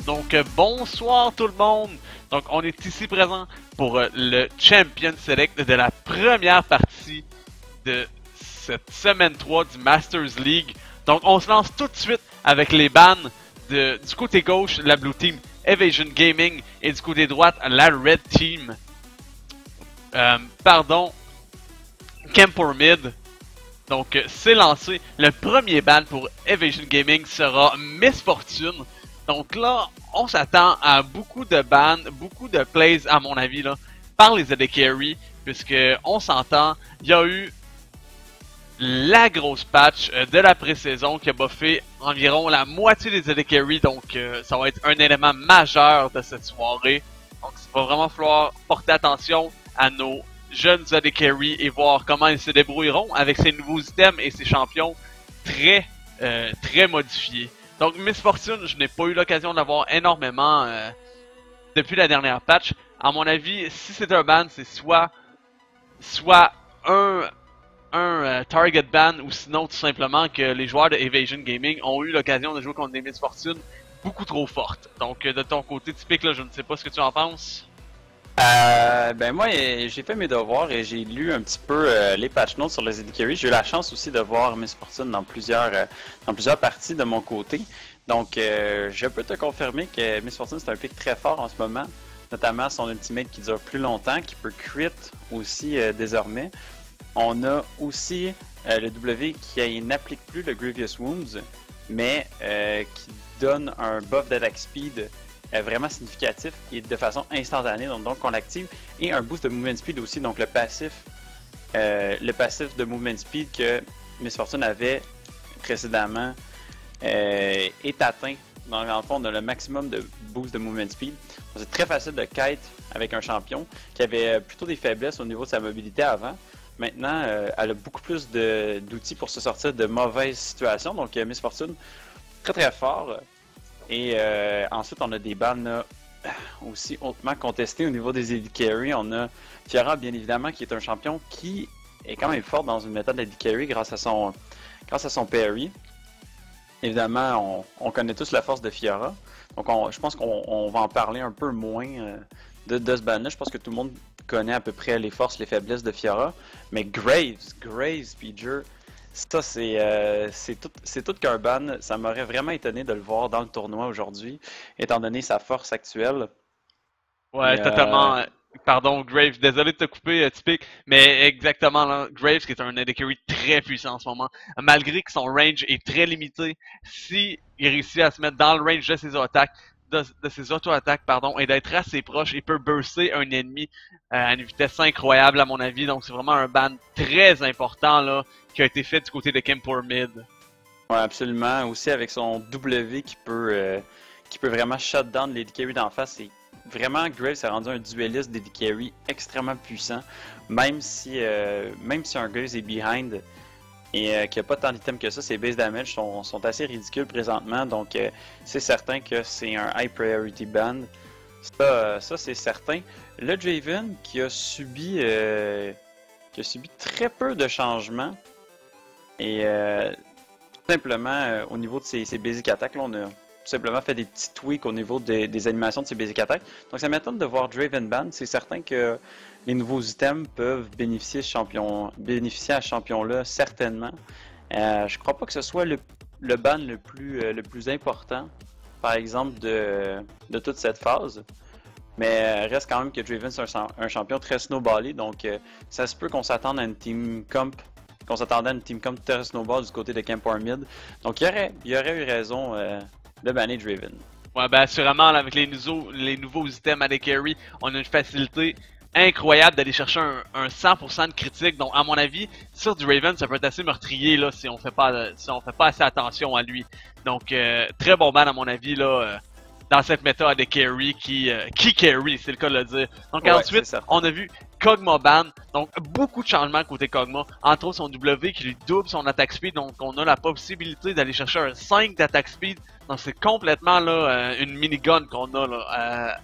Donc bonsoir tout le monde. Donc on est ici présent pour le Champion Select de la première partie de cette semaine 3 du Masters League. Donc on se lance tout de suite avec les bans du côté gauche, la Blue Team Evasion Gaming, et du côté droite, la Red Team. Camp Mid. Donc c'est lancé. Le premier ban pour Evasion Gaming sera Miss Fortune. Donc là, on s'attend à beaucoup de bans, beaucoup de plays à mon avis là, par les AD Carry, puisque on s'entend, il y a eu la grosse patch de la pré-saison qui a buffé environ la moitié des AD Carry, donc ça va être un élément majeur de cette soirée. Donc il va vraiment falloir porter attention à nos jeunes AD Carry et voir comment ils se débrouilleront avec ces nouveaux items et ces champions très modifiés. Donc Miss Fortune, je n'ai pas eu l'occasion d'avoir énormément depuis la dernière patch. À mon avis, si c'est un ban, c'est soit un target ban, ou sinon tout simplement que les joueurs de Evasion Gaming ont eu l'occasion de jouer contre des Miss Fortune beaucoup trop fortes. Donc de ton côté typique là, je ne sais pas ce que tu en penses. Ben moi j'ai fait mes devoirs et j'ai lu un petit peu les patch notes sur les AD Carry. J'ai eu la chance aussi de voir Miss Fortune dans plusieurs parties de mon côté. Donc je peux te confirmer que Miss Fortune c'est un pick très fort en ce moment, notamment son ultimate qui dure plus longtemps, qui peut crit aussi désormais. On a aussi le W qui n'applique plus le Grievous Wounds, mais qui donne un buff d'attack speed vraiment significatif et de façon instantanée, donc on l'active, et un boost de movement speed aussi, donc le passif de movement speed que Miss Fortune avait précédemment est atteint. Donc en fond, on a le maximum de boost de movement speed. C'est très facile de kite avec un champion qui avait plutôt des faiblesses au niveau de sa mobilité avant. Maintenant, elle a beaucoup plus d'outils pour se sortir de mauvaises situations, donc Miss Fortune, très très fort. Et ensuite, on a des bans aussi hautement contestés au niveau des AD Carry. On a Fiora, bien évidemment, qui est un champion qui est quand même fort dans une méthode d'AD Carry grâce à son parry. Évidemment, on connaît tous la force de Fiora. Donc, je pense qu'on va en parler un peu moins de ce ban-là. Je pense que tout le monde connaît à peu près les forces, les faiblesses de Fiora. Mais Graves, Speeder, ça, c'est tout qu'un ban. Ça m'aurait vraiment étonné de le voir dans le tournoi aujourd'hui, étant donné sa force actuelle. Ouais, Et, totalement. Pardon, Graves, désolé de te couper, typique, mais exactement là, Graves qui est un AD Carry très puissant en ce moment, malgré que son range est très limité, si il réussit à se mettre dans le range de ses attaques, de ses auto-attaques, pardon, et d'être assez proche, il peut burster un ennemi à une vitesse incroyable à mon avis, donc c'est vraiment un ban très important là, qui a été fait du côté de Camp Mid. ouais, absolument. Aussi avec son W qui peut vraiment shut down les AD Carry d'en face. Et vraiment, Graves s'est rendu un dueliste d'AD Carry extrêmement puissant. Même si un Graves est behind et qu'il n'y a pas tant d'items que ça, ses base damage sont assez ridicules présentement. Donc c'est certain que c'est un high priority ban. Ça c'est certain. Le Draven qui a subi très peu de changements. Et tout simplement, au niveau de ses basic attaques, là, on a tout simplement fait des petits tweaks au niveau des animations de ses basic attaques. Donc ça m'étonne de voir Draven ban. C'est certain que les nouveaux items peuvent bénéficier à ce champion-là, certainement. Je crois pas que ce soit le ban le plus important, par exemple, de toute cette phase. Mais reste quand même que Draven c'est un champion très snowballé, donc ça se peut qu'on s'attende à une team comp. Qu'on s'attendait à une team comp Terra Snowball du côté de Camp Mid. Donc il y aurait eu raison de banner Draven. Ouais, ben assurément, là, avec les nouveaux items AD Carry, on a une facilité incroyable d'aller chercher un 100% de critique. Donc, à mon avis, sur Draven, ça peut être assez meurtrier là, si on fait pas assez attention à lui. Donc, très bon ban à mon avis là. Dans cette méta AD Carry qui carry, c'est le cas de le dire. Donc ouais, ensuite, on a vu Kog'Maw ban, donc beaucoup de changements côté Kog'Maw, entre autres son W qui lui double son attack speed, donc on a la possibilité d'aller chercher un 5 d'attack speed, donc c'est complètement là une minigun qu'on a là,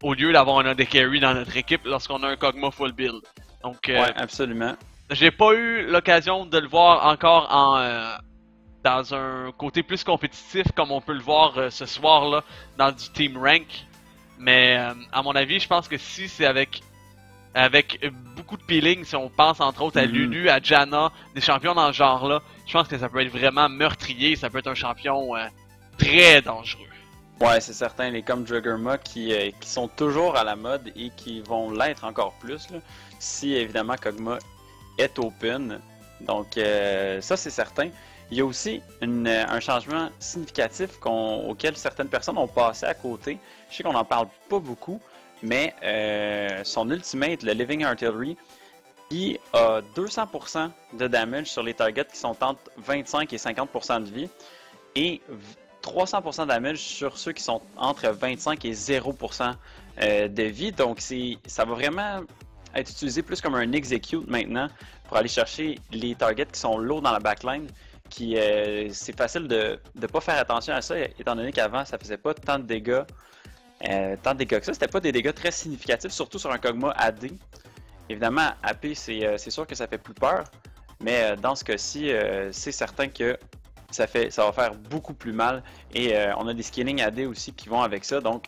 au lieu d'avoir un AD Carry dans notre équipe lorsqu'on a un Kog'Maw full build. Donc ouais, absolument. J'ai pas eu l'occasion de le voir encore dans un côté plus compétitif, comme on peut le voir ce soir-là dans du Team Rank. Mais à mon avis, je pense que si c'est avec beaucoup de peeling, si on pense entre autres à Lulu, à Janna, des champions dans ce genre-là, je pense que ça peut être vraiment meurtrier, ça peut être un champion très dangereux. Ouais, c'est certain, les comme Juggernaut qui sont toujours à la mode et qui vont l'être encore plus, là, si évidemment Kog'Maw est open. Donc ça c'est certain. Il y a aussi un changement significatif auquel certaines personnes ont passé à côté. Je sais qu'on n'en parle pas beaucoup, mais son ultimate, le Living Artillery, qui a 200% de damage sur les targets qui sont entre 25 et 50% de vie, et 300% de damage sur ceux qui sont entre 25 et 0% de vie. Donc ça va vraiment être utilisé plus comme un execute maintenant pour aller chercher les targets qui sont low dans la backline. C'est facile de ne pas faire attention à ça, étant donné qu'avant ça faisait pas tant de dégâts. Que ça, c'était pas des dégâts très significatifs, surtout sur un Kog'Maw AD. Évidemment, AP, c'est sûr que ça fait plus peur, mais dans ce cas-ci, c'est certain que ça va faire beaucoup plus mal. Et on a des scaling AD aussi qui vont avec ça, donc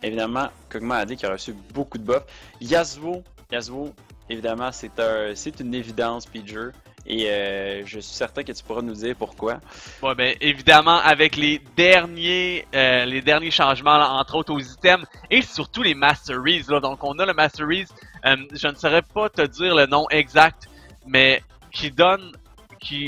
évidemment, Kog'Maw AD qui a reçu beaucoup de buffs. Yasuo, évidemment, c'est une évidence, Pidgey. Et je suis certain que tu pourras nous dire pourquoi. Ouais, ben évidemment avec les derniers changements, là, entre autres aux items et surtout les Masteries. Là. Donc on a le Masteries, je ne saurais pas te dire le nom exact, mais qui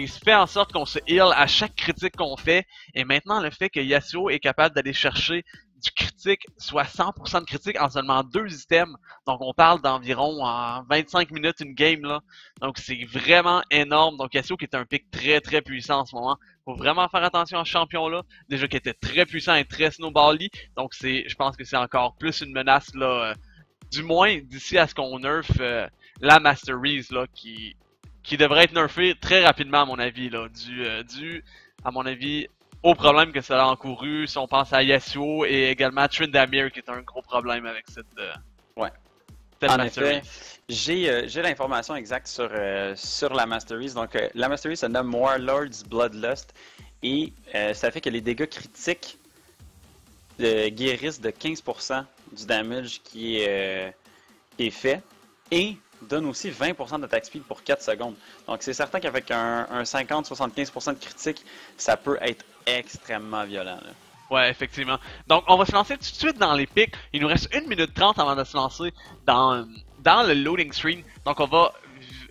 fait en sorte qu'on se heal à chaque critique qu'on fait. Et maintenant le fait que Yasuo est capable d'aller chercher du critique, soit 100% de critique en seulement 2 items. Donc on parle d'environ en 25 minutes une game là. Donc c'est vraiment énorme. Donc Yasuo qui est un pick très très puissant en ce moment. Faut vraiment faire attention à ce champion là. Déjà qui était très puissant et très snowbally. Donc je pense que c'est encore plus une menace là. Du moins d'ici à ce qu'on nerf la Masteries là qui devrait être nerfée très rapidement à mon avis là. Dû à mon avis au problème que ça a encouru, si on pense à Yasuo et également à Tryndamere qui est un gros problème avec cette en effet, j'ai l'information exacte sur la Masteries. Donc la Masteries se nomme Warlord's Bloodlust et ça fait que les dégâts critiques guérissent de 15% du damage qui est fait et donne aussi 20% d'attaque speed pour 4 secondes. Donc c'est certain qu'avec un 50-75% de critique, ça peut être extrêmement violent. Là. Ouais, effectivement. Donc on va se lancer tout de suite dans les picks. Il nous reste 1 minute 30 avant de se lancer dans le loading screen. Donc on va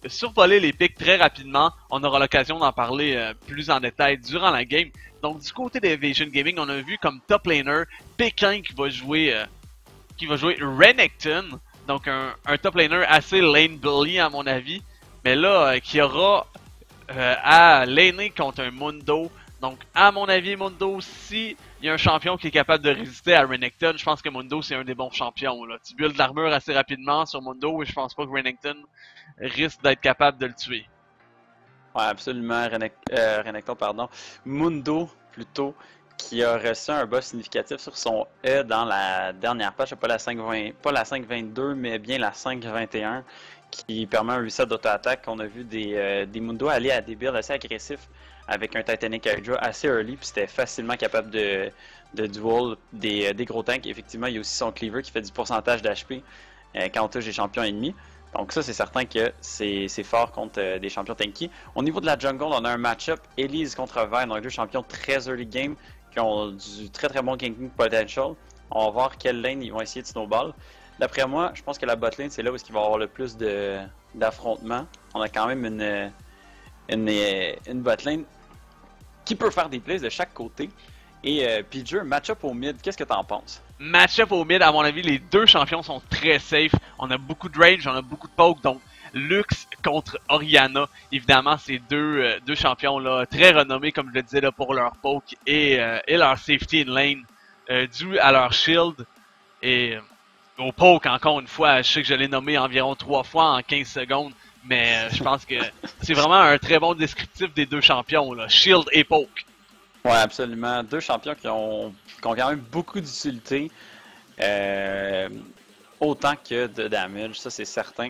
survoler les picks très rapidement. On aura l'occasion d'en parler plus en détail durant la game. Donc du côté d'Evasion Gaming, on a vu comme top laner Pékin qui va jouer Renekton. Donc un top laner assez lane bully à mon avis. Mais là, qui aura à laner contre un Mundo. Donc à mon avis, Mundo, si il y a un champion qui est capable de résister à Renekton, je pense que Mundo c'est un des bons champions. Là. Tu builds de l'armure assez rapidement sur Mundo et je pense pas que Renekton risque d'être capable de le tuer. Ouais, absolument, Renekton, pardon. Mundo, plutôt, qui a reçu un buff significatif sur son E dans la dernière patch, pas la 5.22, mais bien la 5.21, qui permet un reset d'auto-attaque. On a vu des Mundo aller à des builds assez agressifs avec un Titanic Hydra assez early, puis c'était facilement capable de duel des gros tanks. Effectivement, il y a aussi son Cleaver qui fait du pourcentage d'HP quand on touche des champions ennemis. Donc ça, c'est certain que c'est fort contre des champions tanky. Au niveau de la jungle, on a un match-up Elise contre Vayne, donc deux champions très early game qui ont du très très bon ganking potential. On va voir quelle lane ils vont essayer de snowball. D'après moi, je pense que la bot lane, c'est là où il va y avoir le plus d'affrontements. On a quand même une bot lane qui peut faire des plays de chaque côté. Et Pidgey, match-up au mid, qu'est-ce que t'en penses? Match-up au mid, à mon avis, les deux champions sont très safe. On a beaucoup de range, on a beaucoup de poke, donc Lux contre Orianna. Évidemment, c'est deux champions là, très renommés, comme je le disais, là, pour leur poke et leur safety in lane, dû à leur shield. Et au poke, encore une fois, je sais que je l'ai nommé environ 3 fois en 15 secondes, mais je pense que c'est vraiment un très bon descriptif des deux champions, là, shield et poke. Ouais, absolument. Deux champions qui ont quand même beaucoup d'utilité, autant que de damage, ça c'est certain.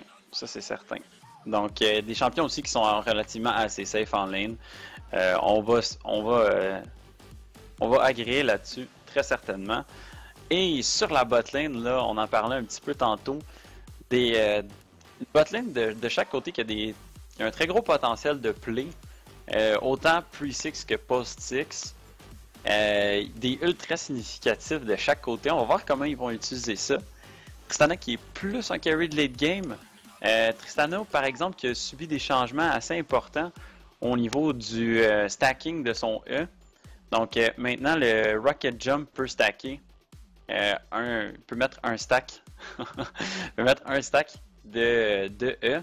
Donc, des champions aussi qui sont relativement assez safe en lane. On va agréer là-dessus, très certainement. Et sur la botlane, là, on en parlait un petit peu tantôt, des botlane de chaque côté qui a un très gros potentiel de play, autant pre-6 que post-6. Des ults très significatifs de chaque côté. On va voir comment ils vont utiliser ça. Tristana qui est plus un carry de late game. Tristana, par exemple, qui a subi des changements assez importants au niveau du stacking de son E. Donc maintenant, le Rocket Jump peut stacker. Peut mettre un stack. peut mettre un stack de E.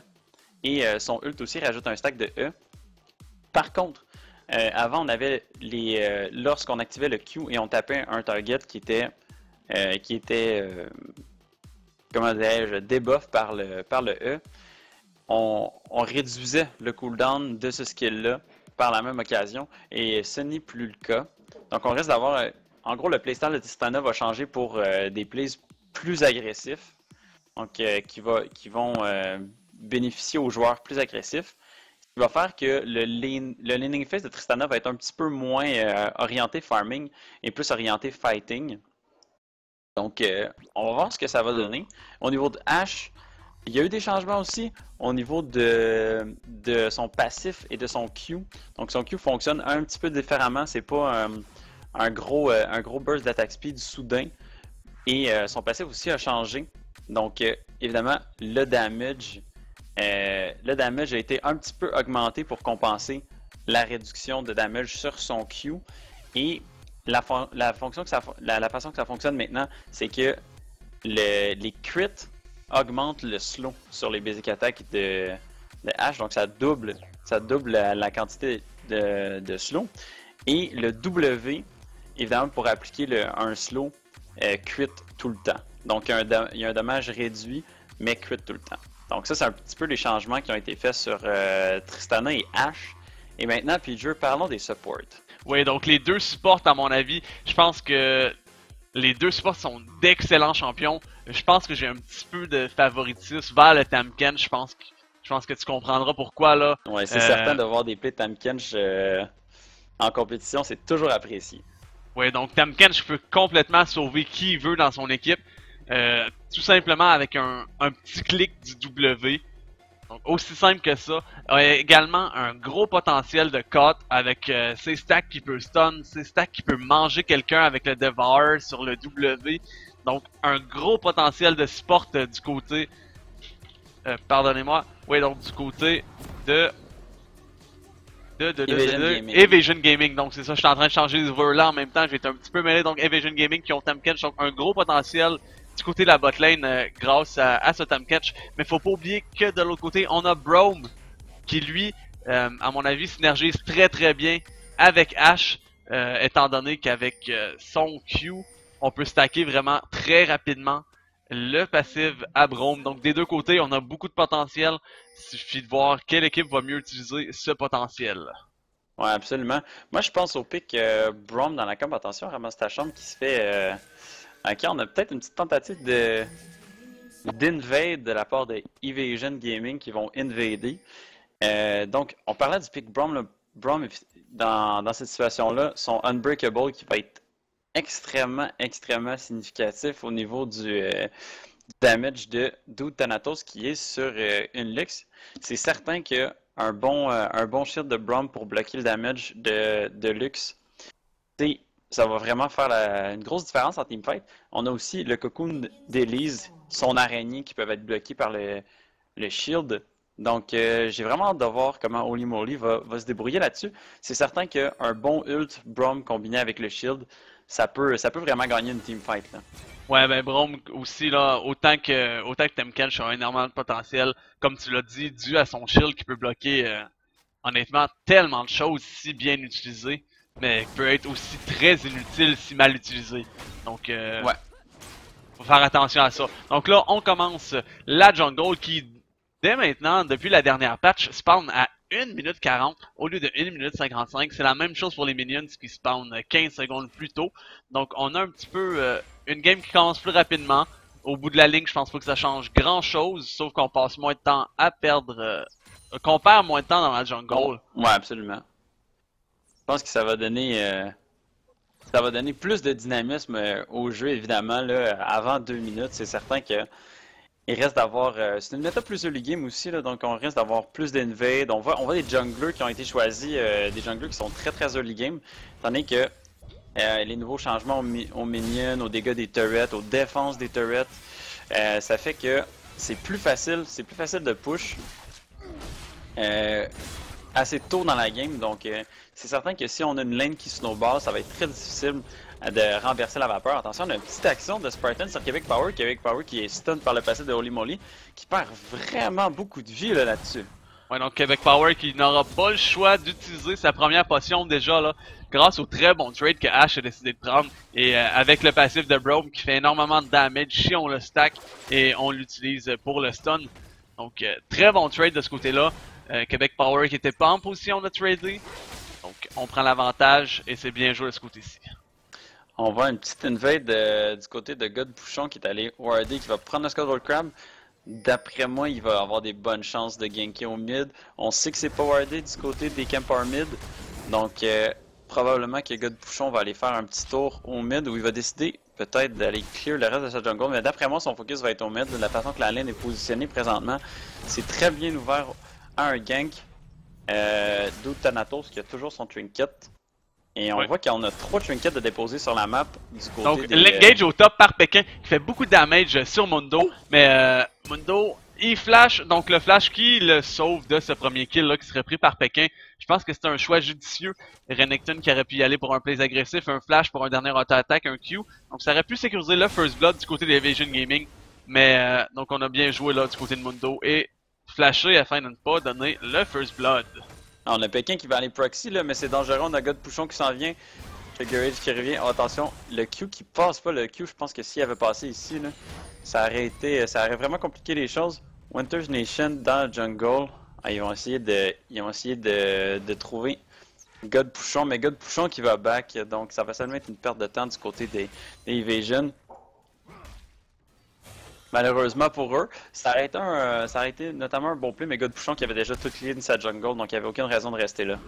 Et son ult aussi rajoute un stack de E. Par contre, avant, on avait lorsqu'on activait le Q et on tapait un target qui était comment dirais-je, debuff par le E, on réduisait le cooldown de ce skill-là par la même occasion et ce n'est plus le cas. Donc on risque d'avoir, en gros, le playstyle de Tristana va changer pour des plays plus agressifs, donc qui vont bénéficier aux joueurs plus agressifs. Ce qui va faire que le laning phase de Tristana va être un petit peu moins orienté farming et plus orienté fighting. Donc, on va voir ce que ça va donner. Au niveau de Ashe, il y a eu des changements aussi au niveau de son passif et de son Q. Donc, son Q fonctionne un petit peu différemment. C'est pas un gros burst d'attaque speed soudain. Et son passif aussi a changé. Donc, évidemment, le damage a été un petit peu augmenté pour compenser la réduction de damage sur son Q. Et la façon que ça fonctionne maintenant, c'est que les crits augmentent le slow sur les basic attacks de Ashe. Donc ça double la quantité de slow. Et le W, évidemment, pour appliquer un slow, crit tout le temps. Donc il y a un dommage réduit, mais crit tout le temps. Donc ça, c'est un petit peu les changements qui ont été faits sur Tristana et Ashe. Et maintenant, Peter, parlons des supports. Oui, donc les deux supports, à mon avis, je pense que les deux supports sont d'excellents champions. Je pense que j'ai un petit peu de favoritisme vers le Tahm Kench. Je pense que tu comprendras pourquoi là. Ouais, c'est certain de voir des plays de Tahm Kench en compétition, c'est toujours apprécié. Oui, donc Tahm Kench peut complètement sauver qui il veut dans son équipe. Tout simplement avec un petit clic du W. Donc, aussi simple que ça. Il a également un gros potentiel de cut avec ses stacks qui peut stun, ses stacks qui peut manger quelqu'un avec le Devour sur le W. Donc, un gros potentiel de support du côté... pardonnez-moi. Oui, donc du côté de... Evasion Gaming. Donc, c'est ça, je suis en train de changer les overlays en même temps. J'ai été un petit peu mêlé. Donc, Evasion Gaming qui ont Tahm Kench. Donc, un gros potentiel du côté de la botlane grâce à ce Tahm Kench. Mais faut pas oublier que de l'autre côté, on a Braum qui lui, à mon avis, synergise très très bien avec Ashe, étant donné qu'avec son Q, on peut stacker vraiment très rapidement le passif à Braum. Donc des deux côtés, on a beaucoup de potentiel. Il suffit de voir quelle équipe va mieux utiliser ce potentiel. Ouais, absolument. Moi, je pense au pic Braum dans la camp. Attention, ramasse ta chambre qui se fait... Ok, on a peut-être une petite tentative d'invade de la part de Evasion Gaming qui vont invader. Donc, on parlait du pick Braum. Braum, dans cette situation-là, son Unbreakable qui va être extrêmement significatif au niveau du damage de Dude Thanatos qui est sur une Lux. C'est certain qu'un bon shield de Braum pour bloquer le damage de Lux, ça va vraiment faire une grosse différence en teamfight. On a aussi le cocoon d'Elise, son araignée qui peuvent être bloqués par le shield. Donc j'ai vraiment hâte de voir comment Holy Moly va se débrouiller là-dessus. C'est certain qu'un bon ult Braum combiné avec le shield, ça peut vraiment gagner une teamfight là. Ouais, ben Braum aussi là, autant que Tahm Kench a énormément de potentiel, comme tu l'as dit, dû à son shield qui peut bloquer honnêtement tellement de choses si bien utilisées. Mais peut être aussi très inutile si mal utilisé. Donc, ouais. Faut faire attention à ça. Donc là, on commence la jungle qui, dès maintenant, depuis la dernière patch, spawn à 1 minute 40 au lieu de 1 minute 55. C'est la même chose pour les minions qui spawn 15 secondes plus tôt. Donc, on a un petit peu une game qui commence plus rapidement. Au bout de la ligne, je pense pas que ça change grand chose, sauf qu'on passe moins de temps à perdre, qu'on perd moins de temps dans la jungle. Ouais, absolument. pense que ça va donner plus de dynamisme au jeu, évidemment, là, avant 2 minutes. C'est certain que il reste d'avoir. C'est une méta plus early game aussi, là, donc on risque d'avoir plus d'invade. On voit des junglers qui ont été choisis, des junglers qui sont très très early game, étant donné que les nouveaux changements aux minions, aux dégâts des turrets, aux défenses des turrets, ça fait que c'est plus facile de push assez tôt dans la game. Donc c'est certain que si on a une lane qui snowball, ça va être très difficile de renverser la vapeur. Attention, on a une petite action de Spartan sur Québec Power qui est stun par le passé de Holy Moly, qui perd vraiment beaucoup de vie là-dessus. Ouais, donc Québec Power qui n'aura pas le choix d'utiliser sa première potion déjà là, grâce au très bon trade que Ash a décidé de prendre. Et avec le passif de Brome qui fait énormément de damage si on le stack et on l'utilise pour le stun. Donc très bon trade de ce côté-là. Québec Power qui était pas en position de trader. Donc on prend l'avantage et c'est bien joué de ce côté-ci. On voit une petite invade du côté de God Bouchon qui est allé warder, qui va prendre le Skull Crab. D'après moi, il va avoir des bonnes chances de ganker au mid. On sait que c'est pas wardé du côté des campers mid. Donc probablement que God Bouchon va aller faire un petit tour au mid où il va décider peut-être d'aller clear le reste de sa jungle. Mais d'après moi, son focus va être au mid. De la façon que la lane est positionnée présentement, c'est très bien ouvert à un gank. D'où Thanatos qui a toujours son trinket. Et on voit qu'on a 3 trinkets de déposer sur la map du côté donc, des... l'engage au top par Pékin qui fait beaucoup de damage sur Mundo. Mais Mundo, il flash, donc le flash qui le sauve de ce premier kill là qui serait pris par Pékin. Je pense que c'est un choix judicieux. Renekton qui aurait pu y aller pour un plays agressif, un flash pour un dernier auto-attack, un Q. Donc ça aurait pu sécuriser le First Blood du côté d'Evasion Gaming. Mais donc on a bien joué là du côté de Mundo et flashé afin de ne pas donner le First Blood. On a Pékin qui va aller proxy là, mais c'est dangereux. On a God Pouchon qui s'en vient. Garage qui revient. Oh, attention, le Q qui passe pas. Le Q, je pense que s'il avait passé ici, là, ça aurait vraiment compliqué les choses. Winter's Nation dans le jungle. Ah, ils vont essayer de trouver God Pouchon, mais God Pouchon qui va back. Donc ça va seulement être une perte de temps du côté des Evasion. Malheureusement pour eux, ça aurait été notamment un bon play, mais God Pouchon qui avait déjà tout clean sa jungle, donc il n'y avait aucune raison de rester là.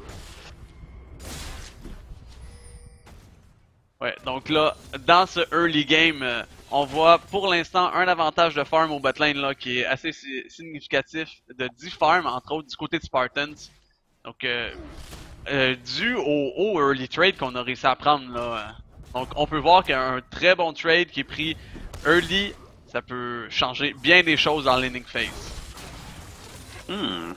Ouais, donc là, dans ce early game, on voit pour l'instant un avantage de farm au botlane là qui est assez significatif de 10 farms, entre autres du côté de Spartans. Donc, dû au early trade qu'on a réussi à prendre là. Donc, on peut voir qu'il y a un très bon trade qui est pris early. Ça peut changer bien des choses dans l'inning phase. Je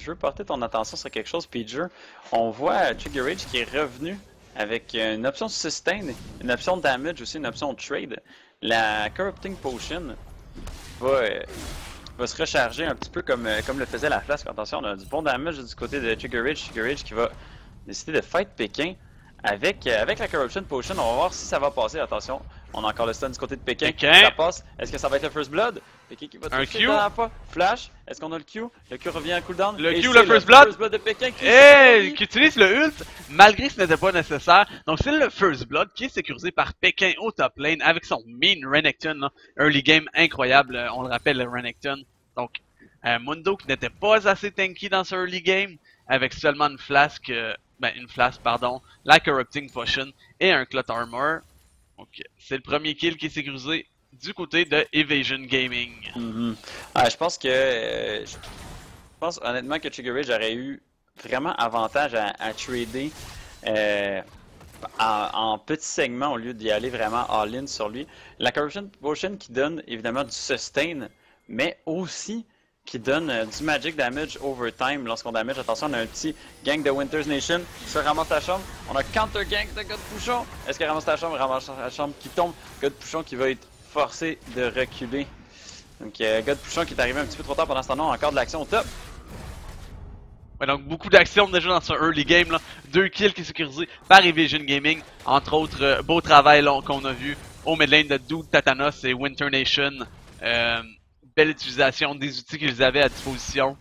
veux porter ton attention sur quelque chose, Pager. On voit Trigger Rage qui est revenu avec une option sustain, une option damage aussi, une option trade. La Corrupting Potion va se recharger un petit peu comme le faisait la flasque. Attention, on a du bon damage du côté de Trigger Rage qui va décider de fight Pékin. Avec la Corruption Potion, on va voir si ça va passer. Attention, on a encore le stun du côté de Pékin. Ça passe. Est-ce que ça va être le First Blood? Pékin qui va toucher la dernière fois. Flash. Est-ce qu'on a le Q? Le Q revient à cooldown. Le Q, le First Blood de Pékin qui utilise le ult, malgré que ce n'était pas nécessaire. Donc c'est le First Blood qui est sécurisé par Pékin au top lane avec son mean Renekton. Là. Early game incroyable, on le rappelle, le Renekton. Donc Mundo qui n'était pas assez tanky dans ce early game, avec seulement une flasque, la Corrupting Potion et un Clot Armor. Donc c'est le premier kill qui est sécurisé du côté de Evasion Gaming. Je pense honnêtement que Trigger Rage aurait eu vraiment avantage à trader en petits segments au lieu d'y aller vraiment all-in sur lui. La Corruption Potion qui donne évidemment du sustain, mais aussi qui donne du magic damage over time lorsqu'on damage. Attention, on a un petit gang de Winter's Nation qui se ramasse la chambre. On a counter gang de God Pouchon. Est-ce qu'il ramasse la chambre? Ramasse la chambre qui tombe. God Pouchon qui va être forcé de reculer. Donc God Pouchon qui est arrivé un petit peu trop tard pendant ce temps-là. Encore de l'action au top. Ouais, donc beaucoup d'actions déjà dans ce early game là. 2 kills qui sont sécurisés par Evasion Gaming. Entre autres, beau travail qu'on a vu au mid lane de Dude Tatanos et Winter Nation. Belle utilisation des outils qu'ils avaient à disposition.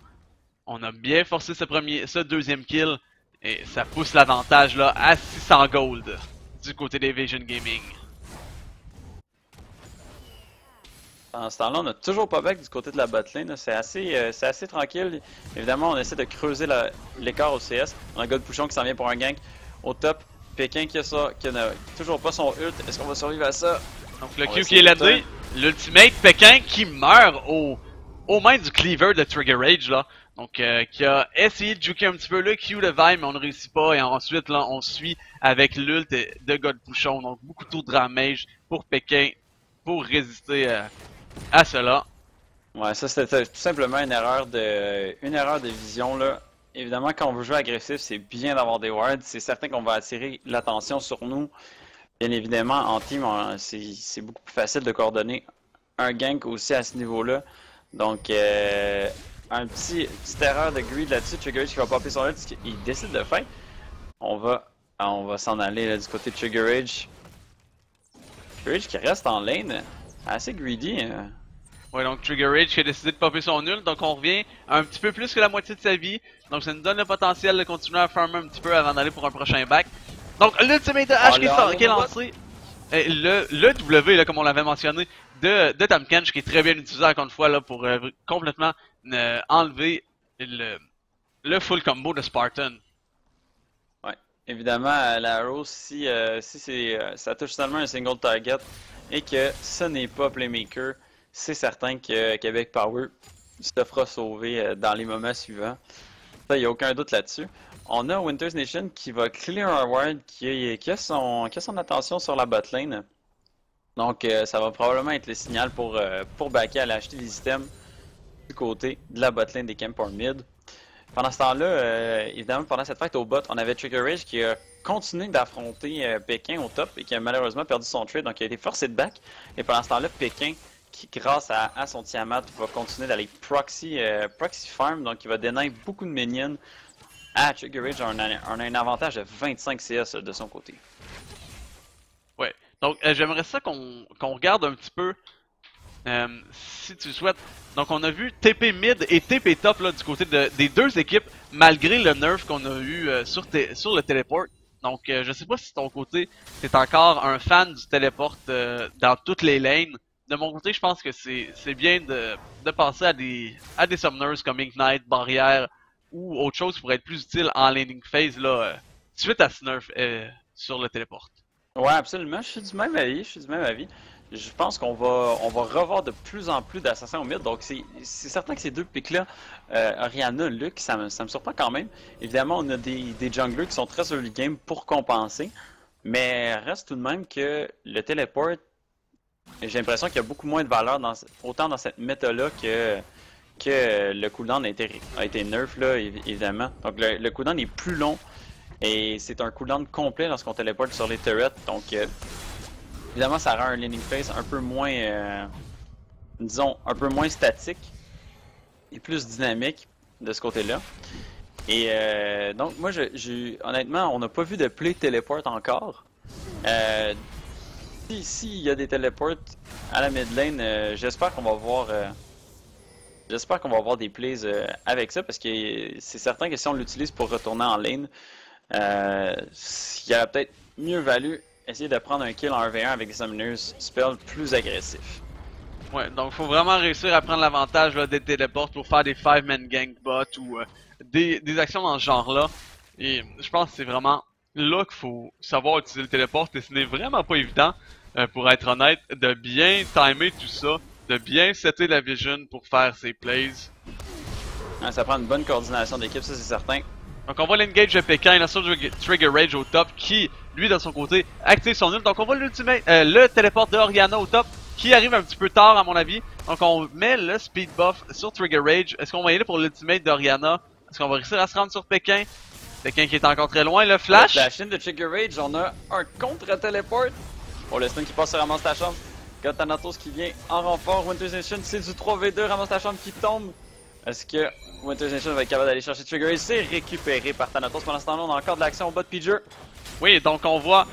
On a bien forcé ce deuxième kill et ça pousse l'avantage là à 600 gold du côté d'Evasion Gaming. Pendant ce temps-là, on n'a toujours pas back du côté de la botlane. C'est assez tranquille. Évidemment, on essaie de creuser l'écart au CS. On a Godpouchon qui s'en vient pour un gank. Au top, Pékin qui a ça, qui n'a toujours pas son ult. Est-ce qu'on va survivre à ça? Donc le Q qui est landé. L'ultimate Pékin qui meurt aux mains du cleaver de Trigger Rage là. Donc qui a essayé de juker un petit peu le Q de Vi, mais on ne réussit pas. Et ensuite là, on suit avec l'ult de Godpouchon. Donc beaucoup trop de damage pour Pékin pour résister à cela. Ouais, ça c'était tout simplement une erreur de vision là. Évidemment, quand on veut jouer agressif, c'est bien d'avoir des wards. C'est certain qu'on va attirer l'attention sur nous. Bien évidemment, en team, c'est beaucoup plus facile de coordonner un gank aussi à ce niveau-là. Donc, petite erreur de greed là-dessus. Trigger Rage qui va popper son ult, il décide de faire. On va s'en aller là, du côté de Trigger Rage. Trigger Rage qui reste en lane, assez greedy. Ouais, donc Trigger Rage qui a décidé de popper son ult, donc on revient à un petit peu plus que la moitié de sa vie. Donc ça nous donne le potentiel de continuer à farmer un petit peu avant d'aller pour un prochain back. Donc l'ultimate de H qui est lancé. Et le W, là, comme on l'avait mentionné, de Tahm Kench qui est très bien utilisé encore une fois là, pour complètement enlever le full combo de Spartan. Ouais, évidemment, la arrow, si ça touche seulement un single target et que ce n'est pas Playmaker, c'est certain que Québec Power se fera sauver dans les moments suivants. Ça, il n'y a aucun doute là-dessus. On a Winters Nation qui va clear un ward qui a son attention sur la botlane. Donc ça va probablement être le signal pour backer à aller acheter des items du côté de la botlane des Camp or Mid. Pendant ce temps-là, évidemment, pendant cette fight au bot, on avait Trigger Rage qui a continué d'affronter Pékin au top et qui a malheureusement perdu son trade, donc il a été forcé de back. Et pendant ce temps-là, Pékin, qui grâce à son Tiamat, va continuer d'aller proxy farm, donc il va deny beaucoup de minions. Ah, Trigger Rage, on a un avantage de 25 CS de son côté. Ouais, donc j'aimerais ça qu'on regarde un petit peu, si tu souhaites. Donc on a vu TP mid et TP top là, du côté des deux équipes, malgré le nerf qu'on a eu sur le téléport. Donc je sais pas si de ton côté, t'es encore un fan du téléport dans toutes les lanes. De mon côté, je pense que c'est bien de passer à des summoners comme Ignite, Barrière, ou autre chose qui pourrait être plus utile en laning phase là, suite à ce nerf sur le téléport. Ouais, absolument, je suis du même avis. Je pense qu'on va revoir de plus en plus d'assassins au mid, donc c'est certain que ces deux picks-là, Orianna, Luke, ça me surprend quand même. Évidemment, on a des junglers qui sont très early game pour compenser, mais reste tout de même que le téléport, j'ai l'impression qu'il y a beaucoup moins de valeur autant dans cette méta-là que le cooldown a été nerf là, évidemment. Donc le cooldown est plus long et c'est un cooldown complet lorsqu'on téléporte sur les turrets. Donc évidemment ça rend un laning phase un peu moins, disons, un peu moins statique et plus dynamique de ce côté-là. Et donc moi, honnêtement, on n'a pas vu de play téléport encore. S'il y a des téléports à la mid lane, j'espère qu'on va voir... J'espère qu'on va avoir des plays avec ça parce que c'est certain que si on l'utilise pour retourner en lane, il aurait peut-être mieux valu essayer de prendre un kill en 1v1 avec des summoners spell plus agressifs. Ouais, donc faut vraiment réussir à prendre l'avantage des téléports pour faire des 5-man gank bot ou des actions dans ce genre-là. Et je pense que c'est vraiment là qu'il faut savoir utiliser le téléport et ce n'est vraiment pas évident, pour être honnête, de bien timer tout ça. De bien setter la vision pour faire ses plays. Ouais, ça prend une bonne coordination d'équipe, ça c'est certain. Donc on voit l'engage de Pékin, là sur Trigger Rage au top, qui, lui de son côté, active son ult. Donc on voit le téléport de Orianna au top, qui arrive un petit peu tard à mon avis. Donc on met le speed buff sur Trigger Rage. Est-ce qu'on va y aller pour l'ultimate d'Orianna? Est-ce qu'on va réussir à se rendre sur Pékin? Pékin qui est encore très loin, le flash. La chaîne de Trigger Rage, on a un contre-téléport. Oh, le stun qui passe sur Ramasse ta chambre. God Thanatos qui vient en renfort. Winters Nation, c'est du 3v2. Ramasse ta chambre qui tombe. Est-ce que Winters Nation va être capable d'aller chercher Trigger Rage? C'est récupéré par Thanatos. Pendant ce temps-là, on a encore de l'action au bas de Piger. Oui, donc on voit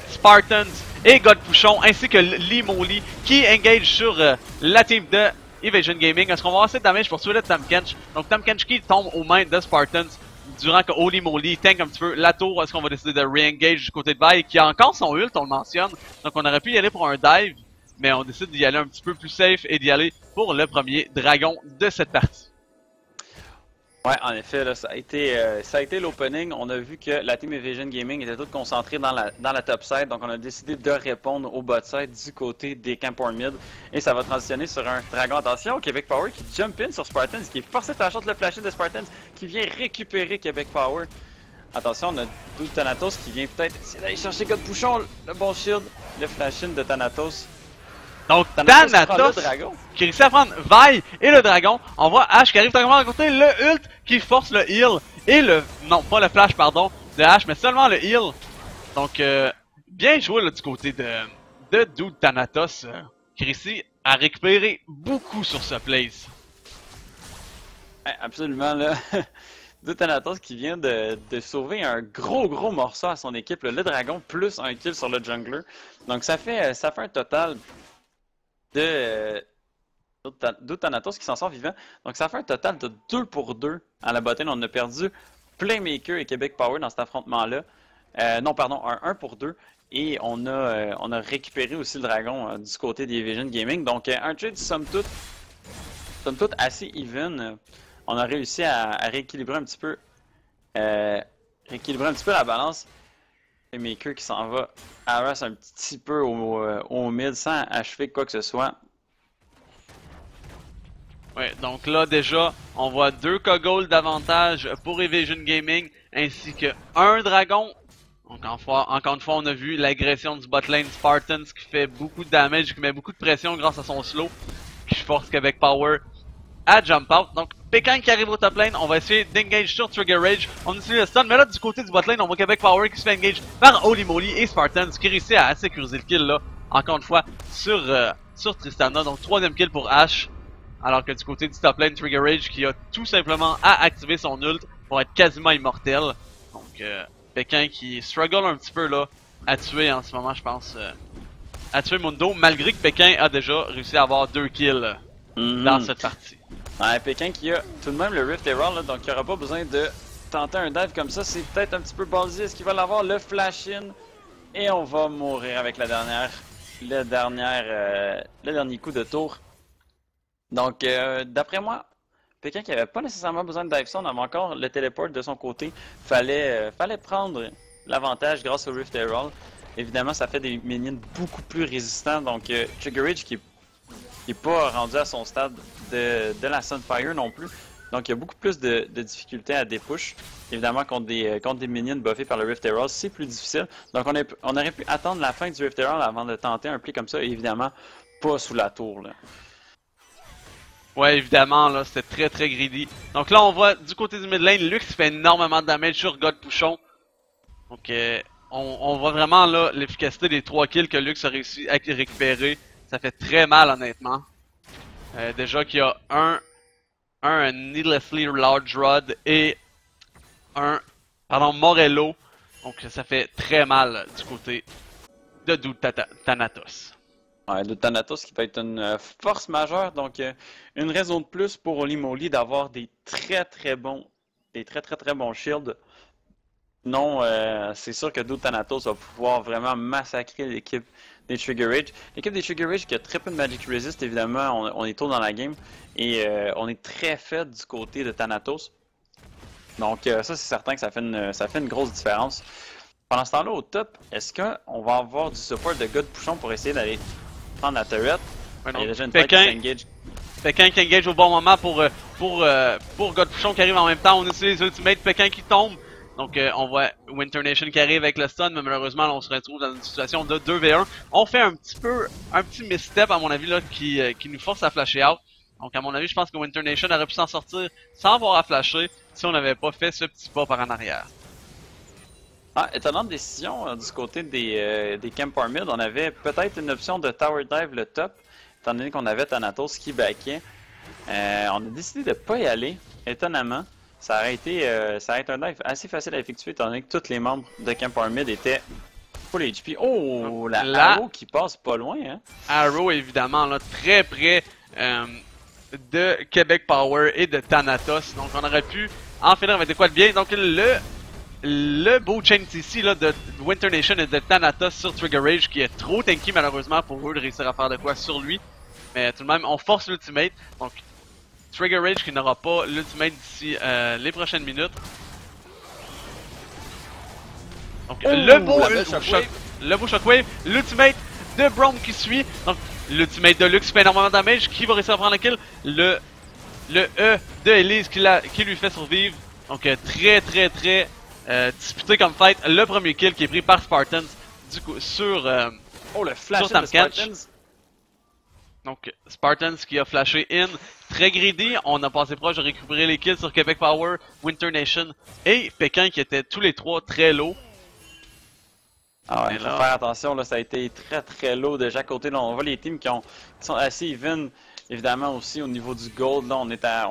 Spartans et Godpouchon ainsi que Lee Molly qui engage sur la team de Evasion Gaming. Est-ce qu'on va avoir assez de damage pour tuer le Tahm Kench? Donc Tahm Kench qui tombe aux mains de Spartans durant que Holy Moly tank un petit peu la tour. Est-ce qu'on va décider de re-engage du côté de Vi qui a encore son ult, on le mentionne. Donc on aurait pu y aller pour un dive. mais on décide d'y aller un petit peu plus safe et d'y aller pour le premier dragon de cette partie. Ouais, en effet, là, ça a été l'opening. On a vu que la team Evasion Gaming était toute concentrée dans la top side, donc on a décidé de répondre au bot side du côté des camp or mid. Et ça va transitionner sur un dragon. Attention, Québec Power qui jump in sur Spartans, qui est forcé de faire shot le flash de Spartans, qui vient récupérer Québec Power. Attention, on a Dude Thanatos qui vient peut-être essayer d'aller chercher God Bouchon, le bon shield, le flash-in de Thanatos. Donc Thanatos qui réussit à prendre Vi et le dragon. On voit Ash qui arrive tranquillement à côté, le ult qui force le heal et le... non, pas le flash, pardon, de Ash, mais seulement le heal. Donc, bien joué là, du côté de Dude Thanatos qui réussit à récupérer beaucoup sur ce place. Ouais, absolument, là. Dude Thanatos qui vient de sauver un gros morceau à son équipe, le dragon, plus un kill sur le jungler. Donc ça fait un total de Dude Thanatos qui s'en sort vivant. Donc ça fait un total de 2 pour 2 à la bottine. On a perdu Playmaker et Québec Power dans cet affrontement-là. Non, pardon, un 1 pour 2. Et on a récupéré aussi le dragon du côté des Evasion Gaming. Donc un trade somme toute assez even. On a réussi à rééquilibrer un petit peu la balance. Playmaker qui s'en va harass un petit peu au mid sans achever quoi que ce soit. Ouais, donc là déjà, on voit 2 Kogold d'avantage pour Evasion Gaming, ainsi que un dragon. Donc encore une fois, on a vu l'agression du botlane Spartans qui fait beaucoup de damage, qui met beaucoup de pression grâce à son slow, qui force Québec Power à jump out. Donc Pékin qui arrive au top lane, on va essayer d'engage sur Trigger Rage, on utilise le stun, mais là du côté du botlane, on voit Québec Power qui se fait engage par Holy Moly et Spartans qui réussit à sécuriser le kill là, encore une fois, sur Tristana. Donc 3ème kill pour Ash. Alors que du côté du top lane, Trigger Rage qui a tout simplement à activer son ult pour être quasiment immortel. Donc Pékin qui struggle un petit peu là à tuer en ce moment, je pense, à tuer Mundo, malgré que Pékin a déjà réussi à avoir 2 kills dans cette partie. Ouais, Pékin qui a tout de même le Rift Herald, là, donc il n'y aura pas besoin de tenter un dive comme ça. C'est peut-être un petit peu ballsy. Est-ce qu'il va l'avoir? Le flash-in. Et on va mourir avec le dernier coup de tour. Donc, d'après moi, Pékin qui avait pas nécessairement besoin de dive stone, avait encore le téléport de son côté. Fallait prendre l'avantage grâce au Rift Herald. Évidemment, ça fait des minions beaucoup plus résistants. Donc, Trigger Rage qui est pas rendu à son stade de la Sunfire non plus. Donc, il y a beaucoup plus de difficultés à dépush. Évidemment, contre des minions buffés par le Rift Herald, c'est plus difficile. Donc, on aurait pu attendre la fin du Rift Herald avant de tenter un play comme ça. Et évidemment, pas sous la tour, là. Ouais, évidemment, là, c'était très greedy. Donc là, on voit du côté du mid lane, Lux fait énormément de damage sur God Bouchon. Donc, on voit vraiment là l'efficacité des 3 kills que Lux a réussi à récupérer. Ça fait très mal, honnêtement. Déjà qu'il y a un Needlessly Large Rod et Morello. Donc, ça fait très mal du côté de Dude Thanatos. Ouais, le Thanatos qui peut être une force majeure, donc une raison de plus pour Holy Moly d'avoir des très très bons shields. Non, c'est sûr que Dude Thanatos va pouvoir vraiment massacrer l'équipe des Trigger Rage. L'équipe des Trigger Rage qui a très peu de Magic Resist, évidemment, on est tôt dans la game et on est très faible du côté de Thanatos. Donc ça c'est certain que ça fait une grosse différence. Pendant ce temps-là, au top, est-ce qu'on va avoir du support de God Bouchon pour essayer d'aller prendre la turret? Ouais, il y a déjà une Pékin qui engage au bon moment pour God Bouchon qui arrive en même temps. On utilise Ultimate, Pékin qui tombe. Donc on voit Winter Nation qui arrive avec le stun, mais malheureusement là, on se retrouve dans une situation de 2v1. On fait un petit misstep à mon avis là qui nous force à flasher out. Donc à mon avis, je pense que Winter Nation aurait pu s'en sortir sans avoir à flasher si on n'avait pas fait ce petit pas par en arrière. Ah, étonnante décision du côté des camp or mid. On avait peut-être une option de tower dive le top, étant donné qu'on avait Thanatos qui backait. On a décidé de ne pas y aller, étonnamment. Ça aurait été un dive assez facile à effectuer, étant donné que tous les membres de camp or mid étaient full HP. Oh, la Arrow qui passe pas loin, hein? Arrow, évidemment, là, très près de Québec Power et de Thanatos. Donc on aurait pu en finir avec des quoi de bien. Donc le beau chain ici là, de Winter Nation et de Thanatos sur Trigger Rage qui est trop tanky malheureusement pour eux de réussir à faire de quoi sur lui. Mais tout de même, on force l'ultimate. Donc, Trigger Rage qui n'aura pas l'ultimate d'ici les prochaines minutes. Donc, le beau shockwave, l'ultimate de Braum qui suit. Donc, l'ultimate de Lux fait énormément de damage. Qui va réussir à prendre la kill? Le E de Elise qui lui fait survivre. Donc, très disputé comme fight. Le premier kill qui est pris par Spartans du coup, sur le flash sur de Spartans. Donc, Spartans qui a flashé in, très greedy, on a passé proche de récupérer les kills sur Québec Power, Winter Nation et Pékin qui étaient tous les trois très low. Ah ouais, il faut faire attention, là, ça a été très low de chaque côté. Là, on voit les teams qui sont assez even, évidemment aussi au niveau du gold. Là, on est à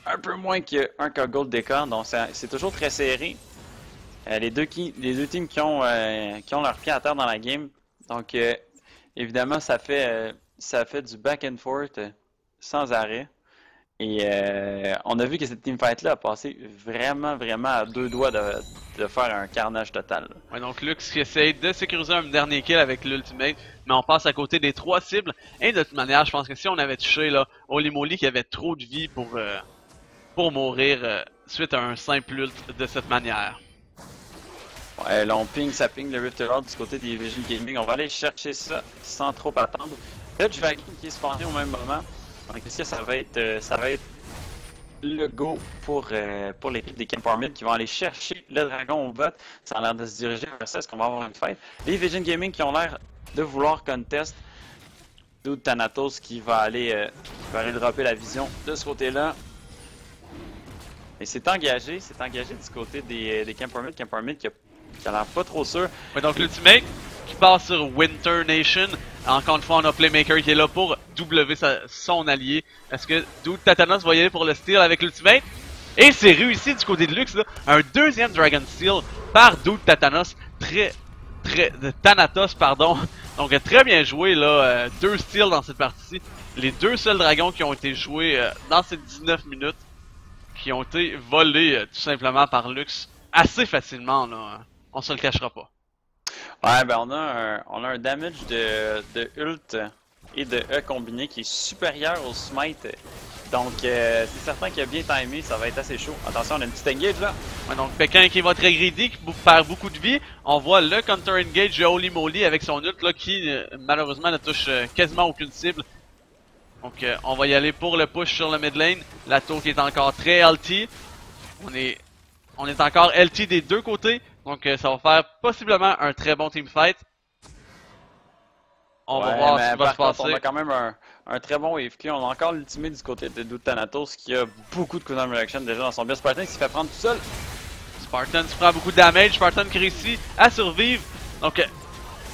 un peu moins qu'un gold d'écart, donc c'est toujours très serré. Les deux teams qui ont leur pied à terre dans la game, donc évidemment ça fait du back and forth sans arrêt. Et on a vu que cette teamfight là a passé vraiment à deux doigts de faire un carnage total. Ouais, donc Lux qui essaye de sécuriser un dernier kill avec l'ultimate, mais on passe à côté des trois cibles. Et de toute manière, je pense que si on avait touché là Holy Moly qui avait trop de vie pour mourir suite à un simple ult de cette manière. Ouais, là ça ping le Rift Herald du côté des Vision Gaming. On va aller chercher ça sans trop attendre. Le Dragon qui est spawné au même moment. Donc ici, ça va être le go pour l'équipe des Camp Armid qui vont aller chercher le dragon au bot. Ça a l'air de se diriger vers ça. Est-ce qu'on va avoir une fight? Les Vision Gaming qui ont l'air de vouloir contest. D'où Thanatos qui va aller dropper la vision de ce côté-là. Et c'est engagé du côté des Camp Armid. Camp Armid qui a l'air pas trop sûr. Ouais, donc l'ultimate qui passe sur Winter Nation. Encore une fois, on a Playmaker qui est là pour W son allié. Est-ce que Dude Tatanos va y aller pour le steal avec l'ultimate? Et c'est réussi du côté de Lux, là. Un deuxième Dragon Steal par Dude Tatanos. Thanatos, pardon. Donc très bien joué, là. Deux steals dans cette partie. Les deux seuls dragons qui ont été joués dans ces 19 minutes. Qui ont été volés tout simplement par Lux. Assez facilement, là. On se le cachera pas. Ouais, ben on a un damage de ult et de E combiné qui est supérieur au smite. Donc c'est certain qu'il a bien timé, ça va être assez chaud. Attention, on a une petite engage là. Ouais, donc Pékin qui va très greedy, qui perd beaucoup de vie. On voit le counter engage de Holy Moly avec son ult là qui malheureusement ne touche quasiment aucune cible. Donc on va y aller pour le push sur le mid lane. La tour qui est encore très LT. On est encore LT des deux côtés. Donc ça va faire possiblement un très bon teamfight. On va voir ce qui va se passer. On a quand même un très bon wave clear. On a encore l'ultimate du côté de Dude Thanatos qui a beaucoup de cooldown reaction déjà dans son build. Spartan qui se fait prendre tout seul. Spartan se prend beaucoup de damage. Spartan qui réussit à survivre. Donc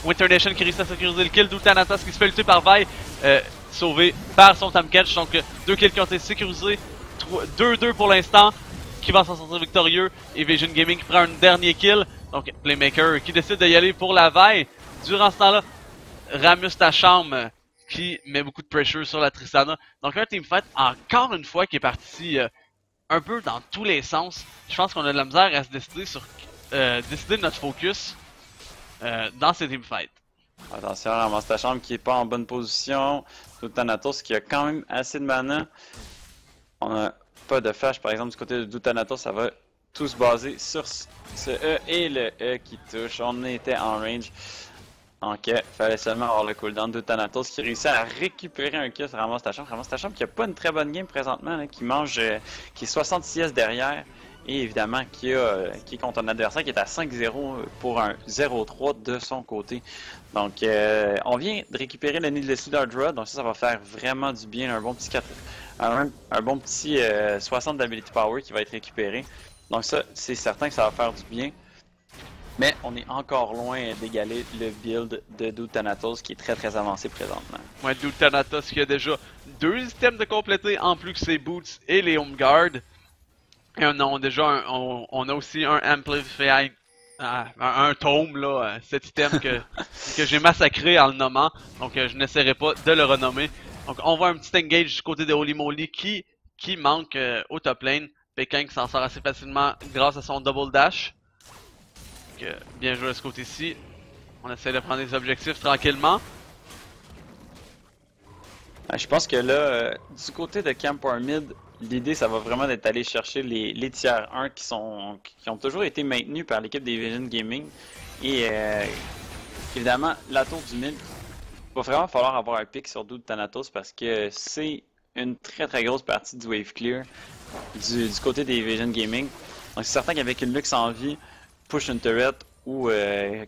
Winter Nation qui réussit à sécuriser le kill. Dude Thanatos qui se fait lutter par Vi. Sauvé par son Tam Catch. Donc deux kills qui ont été sécurisés. 2-2 pour l'instant. Qui va s'en sortir victorieux. Et Vision Gaming qui prend un dernier kill. Donc Playmaker qui décide d'y aller pour la veille. Durant ce temps-là, Ramus Tacham qui met beaucoup de pressure sur la Tristana. Donc un teamfight encore une fois qui est parti un peu dans tous les sens. Je pense qu'on a de la misère à se décider sur décider de notre focus dans ces teamfights. Attention, Ramus Tacham qui est pas en bonne position. Thanatos qui a quand même assez de mana. On a pas de flash par exemple du côté de Thanatos, ça va tout se baser sur ce E et le E qui touche. On était en range. Donc fallait seulement avoir le cooldown de Thanatos qui réussit à récupérer un kill sur Ramus Tacham. Ramus Tacham qui a pas une très bonne game présentement, là, qui est 66 derrière. Et évidemment qui est contre un adversaire qui est à 5-0 pour un 0-3 de son côté. Donc on vient de récupérer le Needless Draw, donc ça va faire vraiment du bien, un bon petit 60 d'ability power qui va être récupéré. Donc ça, c'est certain que ça va faire du bien. Mais on est encore loin d'égaler le build de Dude Thanatos qui est très avancé présentement. Ouais, Dude Thanatos qui a déjà deux items de compléter en plus que ses boots et les home guard. Et on a aussi un Amplify, un tome là, cet item que j'ai massacré en le nommant. Donc je n'essaierai pas de le renommer. Donc on voit un petit engage du côté de Holy Moly qui manque au top lane. Pékin qui s'en sort assez facilement grâce à son double dash. Donc, bien joué de ce côté-ci. On essaie de prendre des objectifs tranquillement. Je pense que là, du côté de Camp War Mid, l'idée, ça va vraiment d'être aller chercher les tiers 1 qui ont toujours été maintenus par l'équipe d'Evasion Gaming. Et évidemment, la tour du mid, il va vraiment falloir avoir un pick sur Dude Thanatos parce que c'est une très grosse partie du wave clear du côté d'Evasion Gaming. Donc c'est certain qu'avec une Lux en vie, push une turret ou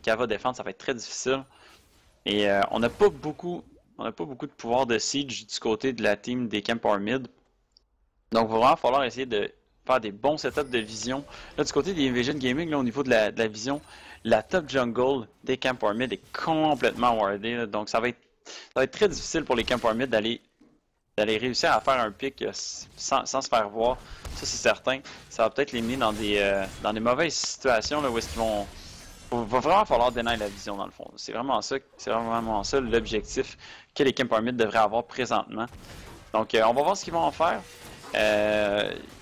Kava défendre, ça va être très difficile. Et on n'a pas beaucoup de pouvoir de siege du côté de la team des Camp War Mid. Donc il va vraiment falloir essayer de faire des bons setups de vision. Là du côté des Invasion Gaming, là, au niveau de la vision, la top jungle des Camp War Mid est complètement wardée. Là. Donc ça va être très difficile pour les Camp War Mid d'aller réussir à faire un pick sans se faire voir. Ça c'est certain. Ça va peut-être les mener dans des mauvaises situations là, où est-ce qu'ils vont... Va vraiment falloir deny la vision dans le fond. C'est vraiment ça l'objectif que les Camp War Mid devraient avoir présentement. Donc on va voir ce qu'ils vont en faire.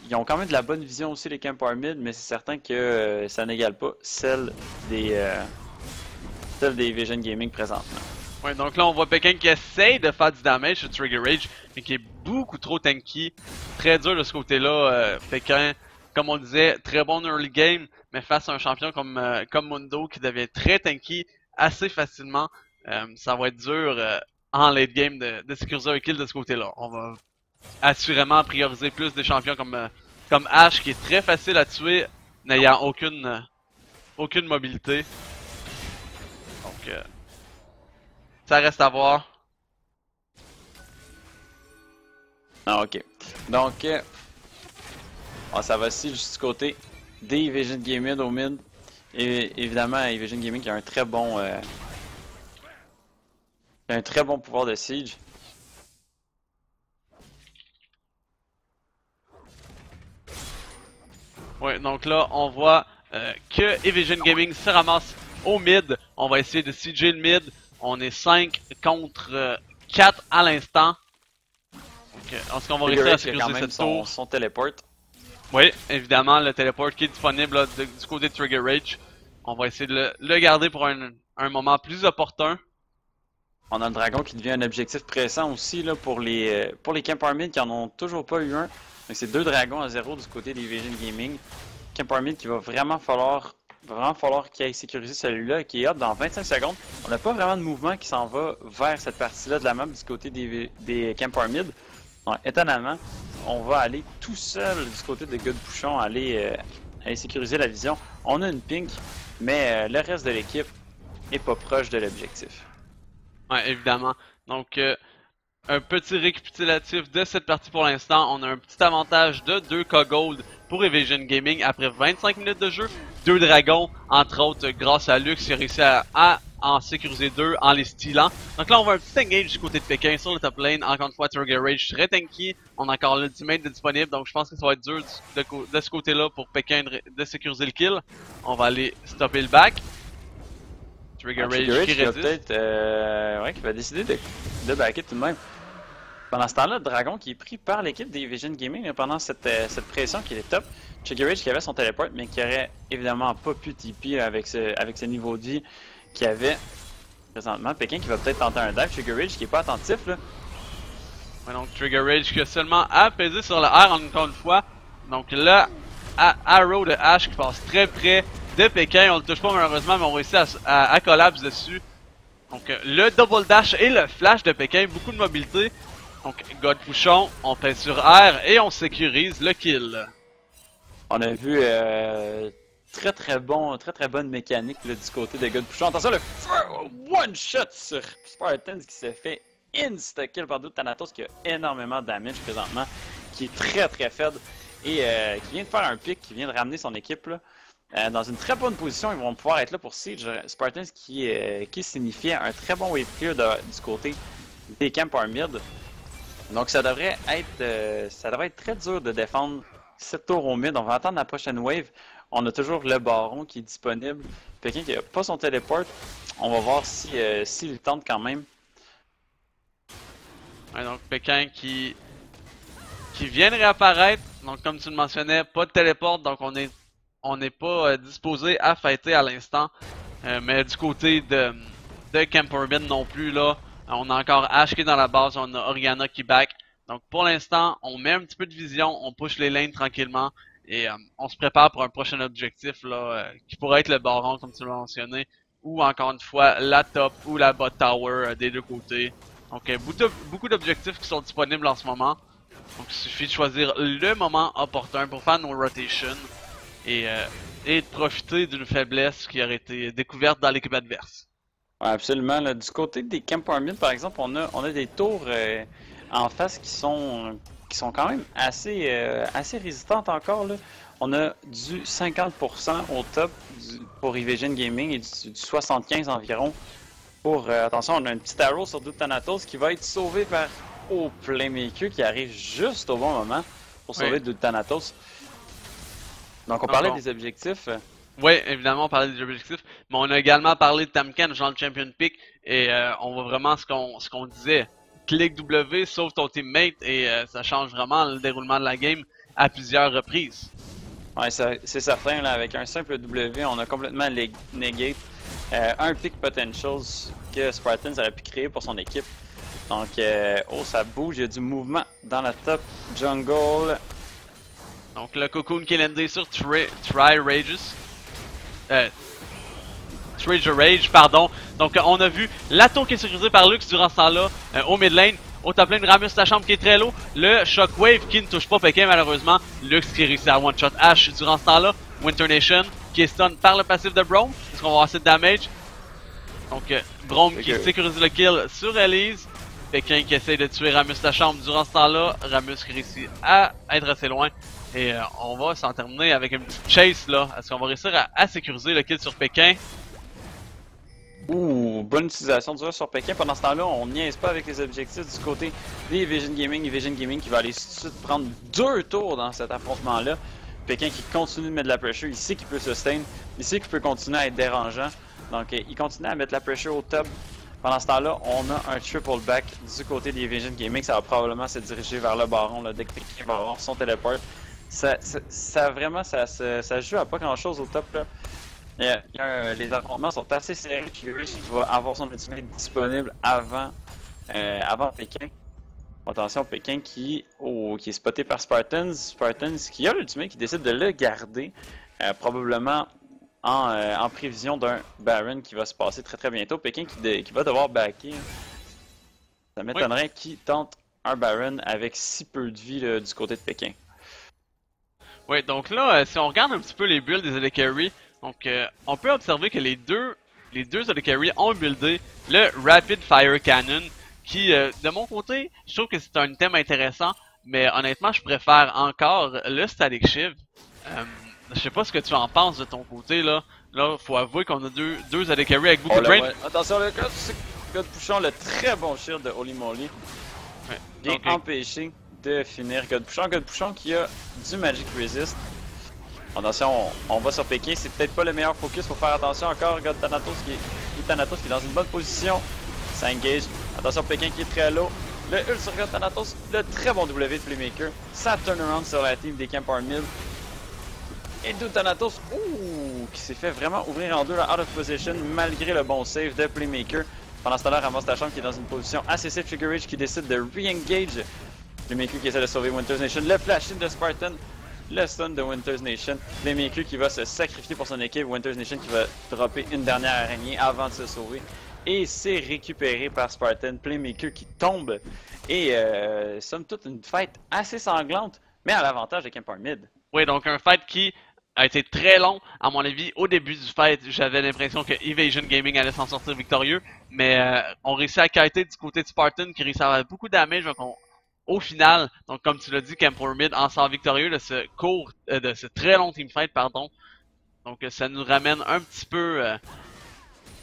Ils ont quand même de la bonne vision aussi les Camp War Mid, mais c'est certain que ça n'égale pas celle des Vision Gaming présentement. Ouais, donc là on voit Pékin qui essaye de faire du damage sur Trigger Rage, mais qui est beaucoup trop tanky. Très dur de ce côté-là. Pékin, comme on disait, très bon early game, mais face à un champion comme Mundo qui devient très tanky assez facilement, ça va être dur en late game de sécuriser un kill de ce côté-là. On va assurément prioriser plus des champions comme Ash qui est très facile à tuer, n'ayant aucune mobilité. Donc ça reste à voir. Ah, ok. Donc, ça va aussi juste du côté des Evasion Gaming au mid. Et évidemment, Evasion Gaming qui a un très bon pouvoir de siege. Ouais, donc là, on voit que Evasion Gaming se ramasse au mid. On va essayer de sieger le mid. On est 5 contre 4 à l'instant. Donc, est-ce qu'on va réussir à sécuriser cette tour? Son téléport. Oui, évidemment, le téléport qui est disponible là, du côté de Trigger Rage. On va essayer de le garder pour un moment plus opportun. On a le dragon qui devient un objectif pressant aussi là, pour les Camp War Mid qui en ont toujours pas eu un. C'est 2 dragons à 0 du côté des Evasion Gaming. Camp War Mid qui va vraiment falloir qu'il aille sécuriser celui-là et qui est hop dans 25 secondes. On n'a pas vraiment de mouvement qui s'en va vers cette partie-là de la map du côté des Camp War Mid. Donc, étonnamment, on va aller tout seul du côté de God Bouchon aller sécuriser la vision. On a une pink, mais le reste de l'équipe est pas proche de l'objectif. Ouais, évidemment. Donc, un petit récapitulatif de cette partie pour l'instant. On a un petit avantage de 2K Gold pour Evasion Gaming après 25 minutes de jeu. 2 dragons, entre autres, grâce à Lux, qui a réussi à en sécuriser 2 en les stealant. Donc là, on voit un petit engage du côté de Pékin sur le top lane. Encore une fois, Trigger Rage très tanky. On a encore l'ultimate de disponible, donc je pense que ça va être dur de ce côté-là pour Pékin de sécuriser le kill. On va aller stopper le back. Trigger Rage qui résiste. Qui va décider de backer tout de même. Pendant ce temps-là, Dragon qui est pris par l'équipe des Vision Gaming pendant cette pression qui est top. Trigger Rage qui avait son téléport, mais qui aurait évidemment pas pu TP avec ce niveau de vie qu'il avait présentement. Pékin qui va peut-être tenter un dive. Trigger Rage qui est pas attentif là. Ouais, donc Trigger Rage qui a seulement à peser sur le R encore une fois. Donc là, Arrow de Ash qui passe très près de Pékin. On le touche pas malheureusement, mais on réussit à collapse dessus. Donc le double dash et le flash de Pékin, beaucoup de mobilité. Donc God Bouchon, on pèse sur R et on sécurise le kill. On a vu très bonne mécanique là, du côté de God Bouchon. Attention, le one shot sur Spartans qui s'est fait insta-kill par Dude Thanatos qui a énormément de damage présentement, qui est très faible et qui vient de faire un pick, qui vient de ramener son équipe là, dans une très bonne position. Ils vont pouvoir être là pour Siege. Spartans qui signifiait un très bon wave clear du côté des Camp War Mid. Donc ça devrait être très dur de défendre cette tour au mid. On va attendre la prochaine wave. On a toujours le baron qui est disponible. Pékin qui n'a pas son téléport. On va voir s'il tente quand même. Ouais, donc Pékin qui vient de réapparaître. Donc comme tu le mentionnais, pas de téléport, donc on n'est pas disposé à fighter à l'instant. Mais du côté de Camp Urban non plus là, on a encore Ash qui est dans la base, on a Oriana qui back. Donc pour l'instant, on met un petit peu de vision, on push les lanes tranquillement et on se prépare pour un prochain objectif là, qui pourrait être le baron comme tu l'as mentionné, ou encore une fois la top ou la bot tower des deux côtés. Donc beaucoup d'objectifs qui sont disponibles en ce moment. Donc il suffit de choisir le moment opportun pour faire nos rotations et de profiter d'une faiblesse qui aurait été découverte dans l'équipe adverse. Ouais, absolument. Là. Du côté des Camp Army, par exemple, on a des tours en face qui sont quand même assez résistantes encore. Là. On a du 50% au top pour Evasion Gaming et du 75% environ pour... attention, on a un petit arrow sur Dude Thanatos qui va être sauvé par Playmaker qui arrive juste au bon moment pour sauver Dude Thanatos. Donc on parlait des objectifs. Oui, évidemment on parlait des objectifs, mais on a également parlé de Tamken, genre le champion pick, et on voit vraiment ce qu'on disait. Clique W, sauve ton teammate, et ça change vraiment le déroulement de la game à plusieurs reprises. Ouais, c'est certain, là, avec un simple W, on a complètement negate un pick potential que Spartans aurait pu créer pour son équipe. Donc, ça bouge, il y a du mouvement dans la top jungle. Donc le cocoon qui est landé sur Tri-Rages. Treasure Rage, pardon. Donc on a vu la tour qui est sécurisée par Lux durant ce temps-là au mid lane. Au top lane, Ramus la chambre qui est très low. Le Shockwave qui ne touche pas Pékin malheureusement. Lux qui réussit à one-shot Ash durant ce temps-là. Winter Nation qui est stun par le passif de Braum. Est-ce qu'on va avoir assez de damage? Donc Braum qui sécurise le kill sur Elise. Pékin qui essaye de tuer Ramus la chambre durant ce temps-là. Ramus qui réussit à être assez loin. Et on va s'en terminer avec une petite chase là. Est-ce qu'on va réussir à sécuriser le kill sur Pékin? Ouh, bonne utilisation du jeu sur Pékin. Pendant ce temps-là, on niaise pas avec les objectifs du côté des Evasion Gaming qui va aller tout de suite prendre 2 tours dans cet affrontement-là. Pékin qui continue de mettre de la pressure, il sait qu'il peut sustain, il sait qu'il peut continuer à être dérangeant. Donc il continue à mettre de la pressure au top. Pendant ce temps-là, on a un triple back du côté des Evasion Gaming. Ça va probablement se diriger vers le baron là, dès que Pékin va avoir son téléport. Ça se joue à pas grand-chose au top là. Les affrontements sont assez serrés. Curious qui va avoir son ultimate disponible avant Pékin. Attention, Pékin qui est spoté par Spartans. Spartans qui a l'ultimate qui décide de le garder. Probablement en prévision d'un Baron qui va se passer très très bientôt. Pékin qui va devoir backer. Ça m'étonnerait qu'il tente un Baron avec si peu de vie là, du côté de Pékin. Oui, donc là, si on regarde un petit peu les builds des AD Carry, donc on peut observer que les deux AD Carry ont buildé le Rapid Fire Cannon, qui de mon côté, je trouve que c'est un thème intéressant, mais honnêtement, je préfère encore le Static Shiv. Je sais pas ce que tu en penses de ton côté là. Là, faut avouer qu'on a deux AD Carry avec beaucoup de drain. Attention, le God Pushon, le très bon shield de Holy Moly. Bien empêché de finir God Pushon qui a du Magic Resist. Attention, on va sur Pékin, c'est peut-être pas le meilleur focus, faut faire attention encore. God Thanatos qui est dans une bonne position. Ça engage. Attention, Pékin qui est très low. Le ult sur God Thanatos, le très bon W de Playmaker. Ça turn around sur la team des Camp Army. Et Dude Thanatos, qui s'est fait vraiment ouvrir en deux là, out of position malgré le bon save de Playmaker. Pendant ce temps-là, ramasse la chambre qui est dans une position assez safe. Trigger Rage qui décide de re-engage. Playmaker qui essaie de sauver Winter's Nation. Le flash in de Spartan. Le stun de Winter's Nation. Playmaker qui va se sacrifier pour son équipe. Winter's Nation qui va dropper une dernière araignée avant de se sauver. Et c'est récupéré par Spartan. Playmaker qui tombe. Et somme toute une fight assez sanglante, mais à l'avantage de Camp Mid. Oui, donc un fight qui a été très long. À mon avis, au début du fight, j'avais l'impression que Evasion Gaming allait s'en sortir victorieux. Mais on réussit à kiter du côté de Spartan qui réussit à avoir beaucoup de damage. Donc au final, donc comme tu l'as dit, Camp Mid en sort victorieux de ce très long teamfight, pardon. Donc ça nous ramène un petit peu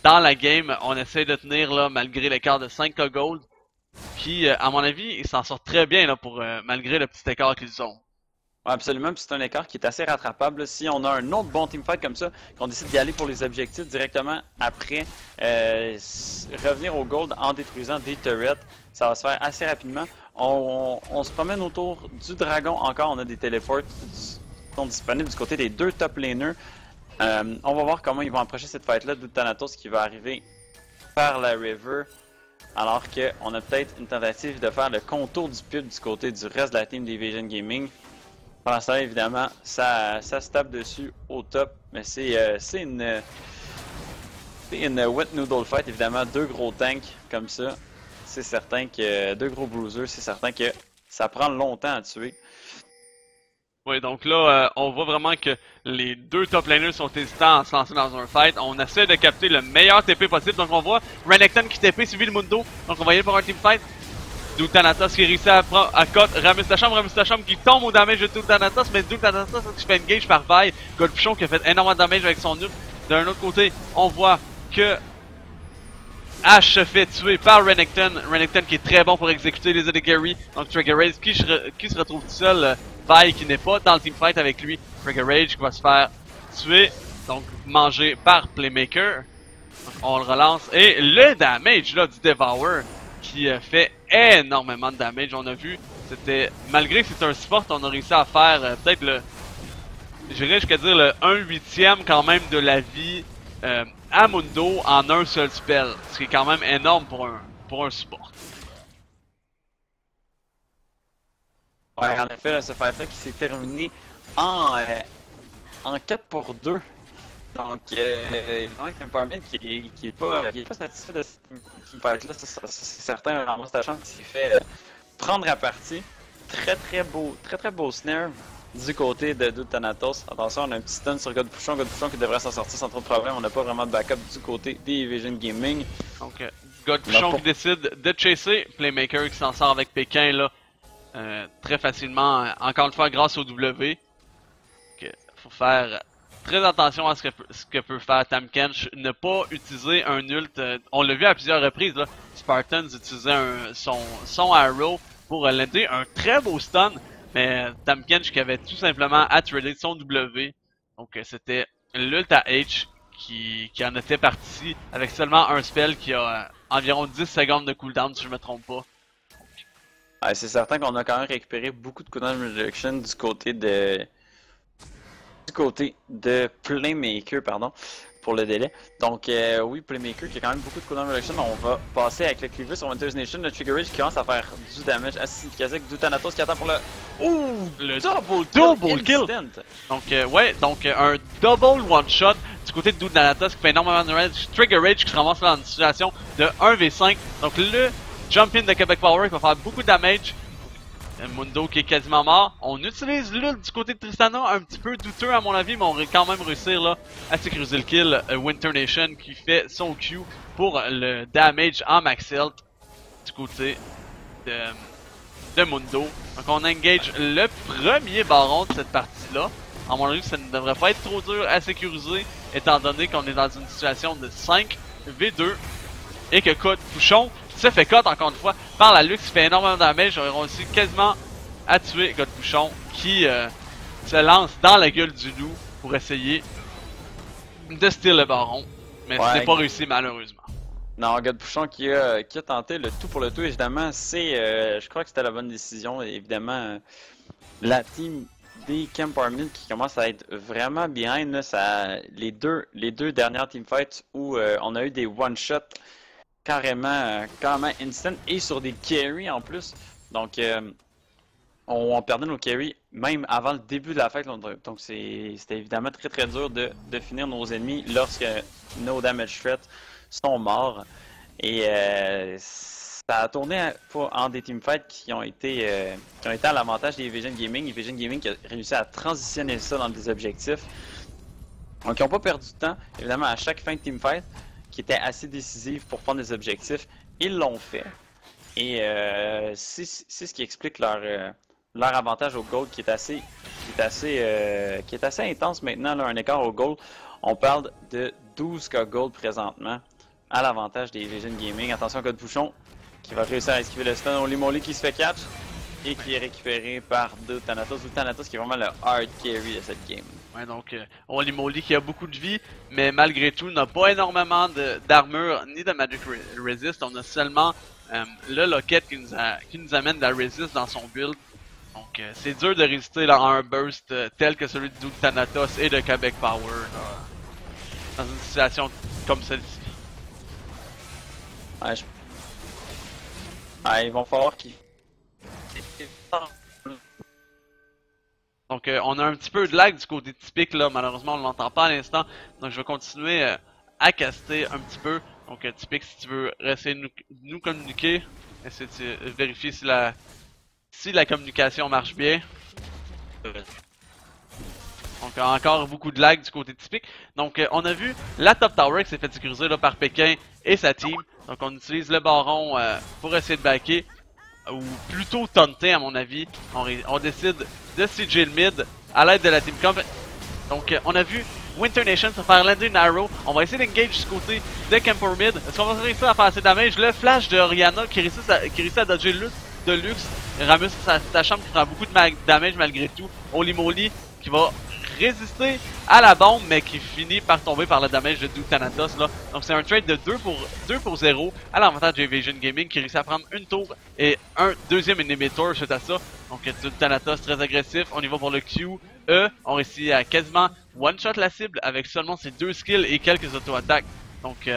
dans la game. On essaie de tenir là malgré l'écart de 5k gold. Qui, à mon avis, ils s'en sortent très bien là pour malgré le petit écart qu'ils ont. Ouais, absolument, puis c'est un écart qui est assez rattrapable. Là. Si on a un autre bon teamfight comme ça, qu'on décide d'y aller pour les objectifs directement après, revenir au gold en détruisant des turrets, ça va se faire assez rapidement. On se promène autour du dragon encore, on a des téléports qui sont disponibles du côté des deux top laners. On va voir comment ils vont approcher cette fight-là de Thanatos qui va arriver par la river. Alors qu'on a peut-être une tentative de faire le contour du pub du côté du reste de la team d'Evasion Gaming. Pendant ça, évidemment, ça se tape dessus au top, mais c'est une wet noodle fight, évidemment, deux gros tanks comme ça. C'est certain que deux gros bruisers, c'est certain que ça prend longtemps à tuer. Oui, donc là, on voit vraiment que les deux top laners sont hésitants à se lancer dans un fight. On essaie de capter le meilleur TP possible. Donc on voit Renekton qui TP suivi le Mundo. Donc on va y aller pour un team fight. Thanatos qui réussit à cut Rammus Tacham qui tombe au damage de Thanatos, mais Thanatos qui fait engage par Vi. Godpuchon qui a fait énormément de damage avec son ult. D'un autre côté, on voit que Ash se fait tuer par Renekton. Renekton qui est très bon pour exécuter les AD Carry. Donc Trigger Rage qui se retrouve tout seul. Vi qui n'est pas dans le teamfight avec lui. Trigger Rage qui va se faire tuer. Donc mangé par Playmaker. Donc, on le relance. Et le damage là du Devour qui fait énormément de damage. On a vu, c'était malgré que c'est un support, on a réussi à faire peut-être le, j'irais jusqu'à dire le 1/8 quand même de la vie à Mundo en un seul spell, ce qui est quand même énorme pour un support. Ouais, en effet, là, ce fight-là qui s'est terminé en 4-2. Donc, Empowerment qui est pas satisfait de ce fight-là, c'est certain. Ramos Tacham qui s'est fait prendre à partie. Très beau snare du côté de Thanatos. Attention, on a un petit stun sur Godpuchon qui devrait s'en sortir sans trop de problème. On n'a pas vraiment de backup du côté des Evasion Gaming. Donc, Godpuchon qui décide de chasser, Playmaker qui s'en sort avec Pékin là très facilement, encore une fois grâce au W. Faut faire très attention à ce que peut faire Tahm Kench, ne pas utiliser un ult. On l'a vu à plusieurs reprises là. Spartans utilisait son arrow pour l'aider, un très beau stun, mais Tahm Kench qui avait tout simplement attrelé son W. Donc c'était l'ult à H qui en était parti avec seulement un spell qui a environ 10 secondes de cooldown si je me trompe pas. Ouais, c'est certain qu'on a quand même récupéré beaucoup de cooldown reduction du côté de Playmaker, pardon, pour le délai. Donc, oui, Playmaker qui a quand même beaucoup de cooldown reduction. On va passer avec le Cleaver sur Winter's Nation. Le Trigger Rage qui commence à faire du damage assez significatif. Thanatos qui attend pour le. Ouh! Le double kill! Donc, ouais, donc un double one shot du côté de Thanatos qui fait énormément de damage. Trigger Rage qui se ramasse dans une situation de 1v5. Donc, le jump in de Québec Power qui va faire beaucoup de damage. Mundo qui est quasiment mort. On utilise l'ult du côté de Tristana, un petit peu douteux à mon avis, mais on va quand même réussir là à sécuriser le kill. Winter Nation qui fait son Q pour le damage en max health du côté de Mundo. Donc on engage le premier baron de cette partie-là. À mon avis, ça ne devrait pas être trop dur à sécuriser, étant donné qu'on est dans une situation de 5v2 et que Godpuchon se fait cut encore une fois par la Lux qui fait énormément de damage. On réussi quasiment à tuer Godpuchon qui se lance dans la gueule du loup pour essayer de steal le baron. Mais ce n'est pas réussi malheureusement. Non, Godpuchon qui a tenté le tout pour le tout, évidemment, je crois que c'était la bonne décision. Évidemment, la team des Empowerment qui commence à être vraiment behind. Là, les deux dernières teamfights où on a eu des one-shots carrément instant et sur des carries en plus. Donc on perdait nos carries même avant le début de la fête. Donc c'était évidemment très dur de finir nos ennemis lorsque nos damage threats sont morts. Et ça a tourné en des teamfights qui ont été à l'avantage des Evasion Gaming. Evasion Gaming qui a réussi à transitionner ça dans des objectifs. Donc ils n'ont pas perdu de temps. Évidemment à chaque fin de teamfight qui était assez décisive pour prendre des objectifs, ils l'ont fait. Et c'est ce qui explique leur avantage au gold qui est assez intense maintenant, là, un écart au gold. On parle de 12k gold présentement à l'avantage des Evasion Gaming. Attention, Godpuchon qui va réussir à esquiver le stun. Holy Moly qui se fait catch. Et qui est récupéré par Thanatos. Thanatos qui est vraiment le hard carry de cette game. Ouais, donc Holy Moly qui a beaucoup de vie, mais malgré tout n'a pas énormément d'armure ni de Magic Resist. On a seulement le Locket qui nous amène de la Resist dans son build. Donc c'est dur de résister là, à un burst tel que celui de Thanatos et de Québec Power là, dans une situation comme celle-ci. Ouais, ils vont falloir qu'ils... Donc on a un petit peu de lag du côté typique là, malheureusement on ne l'entend pas à l'instant. Donc je vais continuer à caster un petit peu. Donc typique, si tu veux essayer de nous communiquer, essayer de vérifier si la communication marche bien. Donc encore beaucoup de lag du côté typique. Donc on a vu la top tower qui s'est fait sécuriser là, par Pékin et sa team. Donc on utilise le baron pour essayer de backer. Ou plutôt taunter à mon avis. On décide de CJ le mid à l'aide de la team comp. Donc on a vu Winter Nation se faire lander une arrow. On va essayer d'engage du côté de Camper mid. Est-ce qu'on va réussir à faire assez de damage? Le flash de Orianna qui réussit à dodger de luxe. Ramus sa chambre qui prend beaucoup de damage malgré tout. Holy Moly qui va résister à la bombe mais qui finit par tomber par le damage de Thanatos là. Donc c'est un trade de 2 pour 0 à l'avantage de Evasion Gaming qui réussit à prendre une tour et un deuxième inhibitor suite à ça. Donc Thanatos très agressif, on y va pour le Q, on réussit à quasiment one-shot la cible avec seulement ses 2 skills et quelques auto-attaques. Donc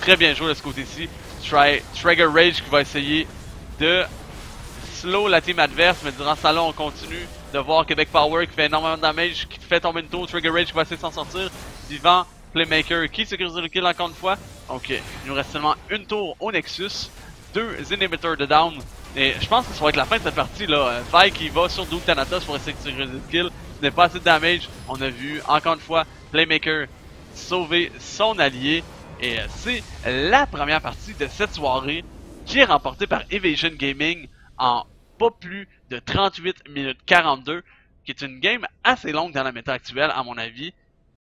très bien joué de ce côté-ci. Trigger Rage qui va essayer de slow la team adverse, mais durant ce temps-là on continue de voir Québec Power qui fait énormément de damage, qui fait tomber une tour, Trigger Rage qui va essayer de s'en sortir, Vivant, Playmaker qui sécurise le kill encore une fois. Ok, il nous reste seulement une tour au Nexus, 2 inhibitors de down, et je pense que ça va être la fin de cette partie là. Vi qui va sur Thanatos pour essayer de sécuriser le kill, ce n'est pas assez de damage, on a vu encore une fois Playmaker sauver son allié, et c'est la première partie de cette soirée qui est remportée par Evasion Gaming en pas plus de 38 minutes 42, qui est une game assez longue dans la méta actuelle à mon avis.